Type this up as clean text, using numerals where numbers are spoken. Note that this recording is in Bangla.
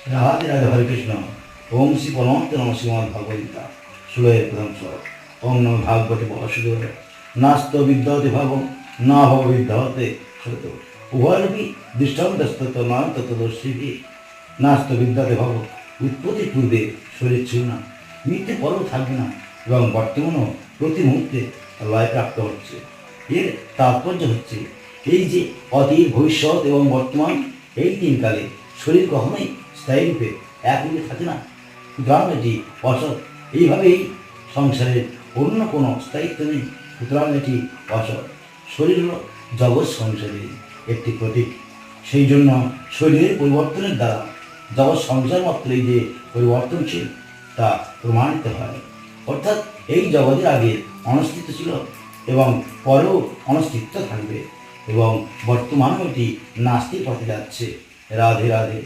রাধে রাধে, হরে কৃষ্ণ। ওম শ্রী পরমাত্ম নম শ্রীমদ ভগবদ্গীতা ষোলোর প্রথম শ্লোক। ওম নম ভাগবতে বাসুদেব। নাস্ত বিদ্যতে ভাব না ভব বিদ্যতে সত উভয়রূপী দৃষ্টান্তস্তত নয় তত্ত্বদর্শী। নাস্ত বিদ্যাতে ভাব, উৎপত্তির পূর্বে শরীর ছিল না, মৃত্যু পরেও থাকবে না, এবং বর্তমানও প্রতি মুহূর্তে লয় প্রাপ্ত হচ্ছে। এর তাৎপর্য হচ্ছে এই যে অতীত, ভবিষ্যৎ এবং বর্তমান, এই তিন কালে শরীর কখনোই স্থায়ী রূপে একরূপে থাকে না, সুতরাং এটি অসৎ। এইভাবেই সংসারের অন্য কোনো স্থায়িত্ব নেই, সুতরাং এটি অসৎ। শরীর হল জগৎ সংসারের একটি প্রতীক। সেই জন্য শরীরের পরিবর্তনের দ্বারা জগৎ সংসার মাত্রই যে পরিবর্তনশীল তা প্রমাণিত হয়। অর্থাৎ এই জগতের আগে অনস্তিত্ব ছিল এবং পরেও অনস্তিত্ব থাকবে, এবং বর্তমানেও এটি নাস্তিক পথে যাচ্ছে। রাধে রাধে।